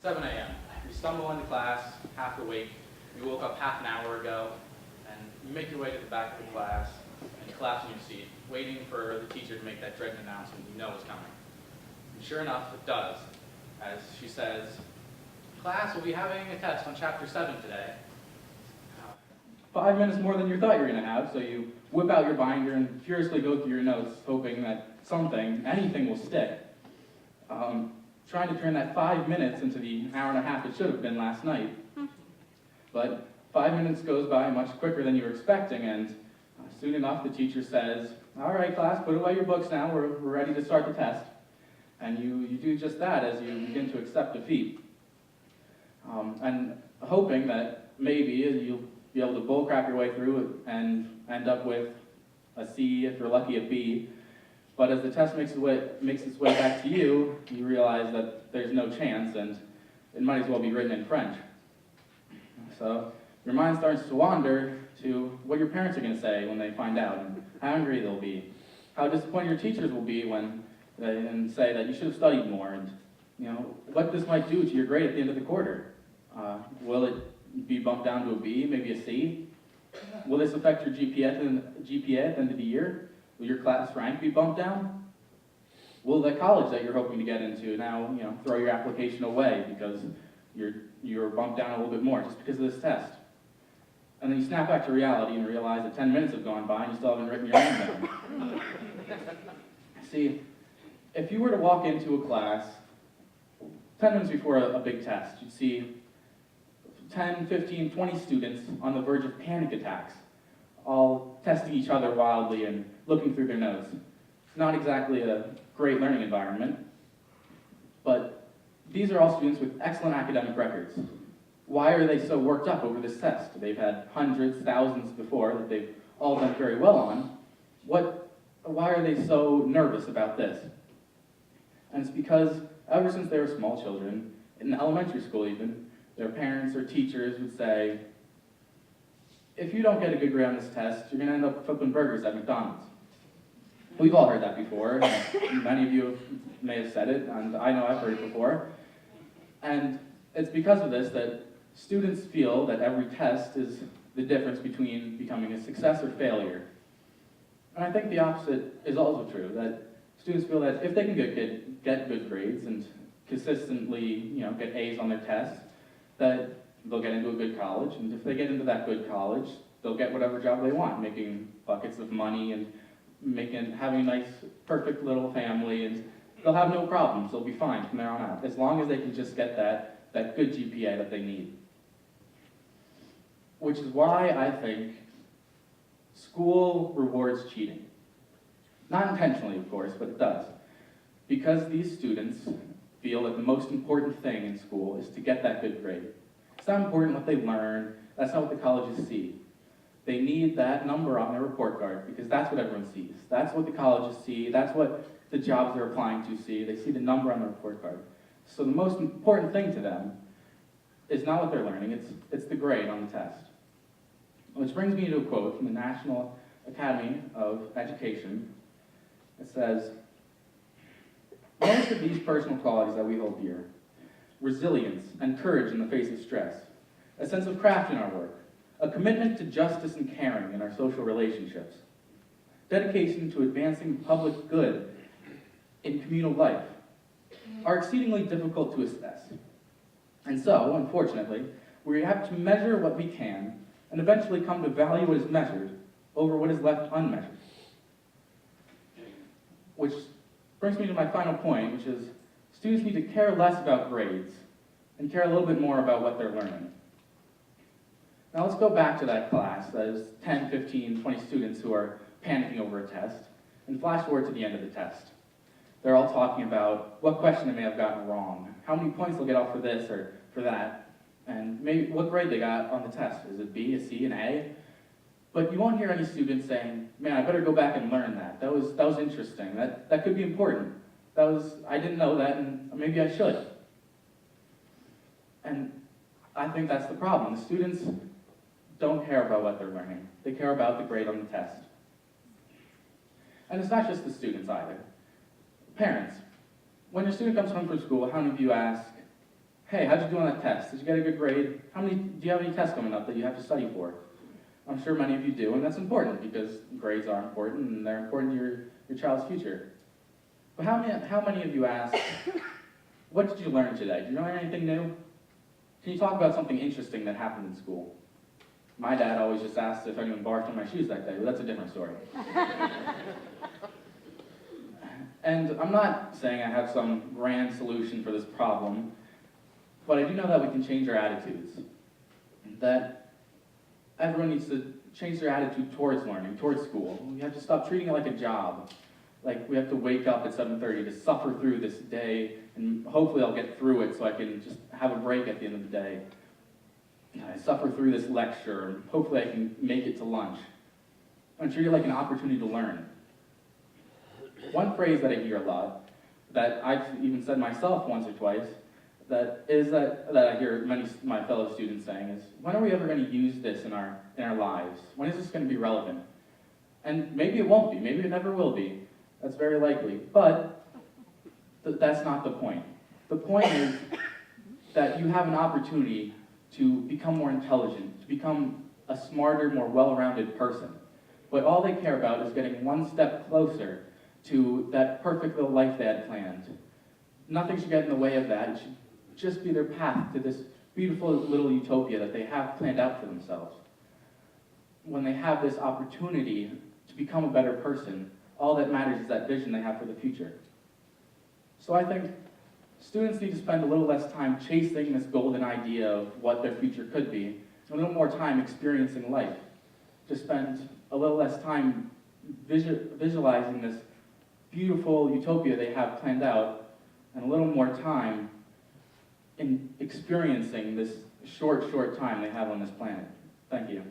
7 a.m. You stumble into class, half awake. You woke up half an hour ago, and you make your way to the back of the class, and you collapse in your seat, waiting for the teacher to make that dreaded announcement you know is coming. And sure enough, it does, as she says, "Class, we'll be having a test on Chapter 7 today." 5 minutes more than you thought you were going to have, so you whip out your binder and furiously go through your notes, hoping that something, anything will stick. Trying to turn that 5 minutes into the hour and a half it should have been last night. But 5 minutes goes by much quicker than you were expecting, and soon enough the teacher says, "All right, class, put away your books now, we're ready to start the test." And you do just that as you begin to accept defeat. And hoping that maybe you'll be able to bullcrap your way through it and end up with a C, if you're lucky a B. But as the test makes its way back to you, you realize that there's no chance, and it might as well be written in French. So your mind starts to wander to what your parents are going to say when they find out, and how angry they'll be, how disappointed your teachers will be when they say that you should have studied more, and what this might do to your grade at the end of the quarter. Will it be bumped down to a B, maybe a C? Will this affect your GPA at the end of the year? Will your class rank be bumped down? Will the college that you're hoping to get into now, throw your application away because you're bumped down a little bit more just because of this test? And then you snap back to reality and realize that 10 minutes have gone by and you still haven't written your name down. See, if you were to walk into a class 10 minutes before a big test, you'd see 10, 15, 20 students on the verge of panic attacks, all testing each other wildly and looking through their notes. It's not exactly a great learning environment, but these are all students with excellent academic records. Why are they so worked up over this test? They've had hundreds, thousands before that they've all done very well on. Why are they so nervous about this? And it's because ever since they were small children, in elementary school even, their parents or teachers would say, "If you don't get a good grade on this test, you're going to end up flipping burgers at McDonald's." We've all heard that before. Many of you may have said it, and I know I've heard it before. And it's because of this that students feel that every test is the difference between becoming a success or failure. And I think the opposite is also true, that students feel that if they can get good grades and consistently get A's on their tests, that they'll get into a good college, and if they get into that good college, they'll get whatever job they want, making buckets of money and having a nice, perfect little family, and they'll have no problems. They'll be fine from there on out, as long as they can just get that good GPA that they need. Which is why I think school rewards cheating. Not intentionally, of course, but it does. Because these students feel that the most important thing in school is to get that good grade. It's not important what they learn. That's not what the colleges see. They need that number on their report card because that's what everyone sees. That's what the colleges see. That's what the jobs they're applying to see. They see the number on the report card. So the most important thing to them is not what they're learning. It's the grade on the test. Which brings me to a quote from the National Academy of Education. It says, "Most of these personal qualities that we hold dear, resilience and courage in the face of stress, a sense of craft in our work, a commitment to justice and caring in our social relationships, dedication to advancing public good in communal life, are exceedingly difficult to assess. And so, unfortunately, we have to measure what we can and eventually come to value what is measured over what is left unmeasured." Which brings me to my final point, which is students need to care less about grades and care a little bit more about what they're learning. Now let's go back to that class, those 10, 15, 20 students who are panicking over a test, and flash forward to the end of the test. They're all talking about what question they may have gotten wrong, how many points they'll get off for this or for that, and maybe what grade they got on the test. Is it B, a C, an A? But you won't hear any students saying, "Man, I better go back and learn that. That was interesting. That could be important. I didn't know that, and maybe I should." And I think that's the problem. The students don't care about what they're learning. They care about the grade on the test. And it's not just the students either. Parents, when your student comes home from school, how many of you ask, hey, how'd you do on that test? Did you get a good grade? Do you have any tests coming up that you have to study for? I'm sure many of you do, and that's important because grades are important and they're important to your child's future. But how many of you ask, what did you learn today? Did you learn anything new? Can you talk about something interesting that happened in school? My dad always just asked if anyone barfed on my shoes that day, but that's a different story. And I'm not saying I have some grand solution for this problem, but I do know that we can change our attitudes. That everyone needs to change their attitude towards learning, towards school. We have to stop treating it like a job. Like we have to wake up at 7:30 to suffer through this day, and hopefully I'll get through it so I can just have a break at the end of the day. I suffer through this lecture, and hopefully I can make it to lunch. And treat it like an opportunity to learn. One phrase that I hear a lot, that I've even said myself once or twice, that I hear many of my fellow students saying is, when are we ever going to use this in our lives? When is this going to be relevant? And maybe it won't be, maybe it never will be. That's very likely, but that's not the point. The point is that you have an opportunity to become more intelligent, to become a smarter, more well-rounded person. But all they care about is getting one step closer to that perfect little life they had planned. Nothing should get in the way of that. It should just be their path to this beautiful little utopia that they have planned out for themselves. When they have this opportunity to become a better person, all that matters is that vision they have for the future. So I think students need to spend a little less time chasing this golden idea of what their future could be, and a little more time experiencing life. To spend a little less time visualizing this beautiful utopia they have planned out, and a little more time in experiencing this short time they have on this planet. Thank you.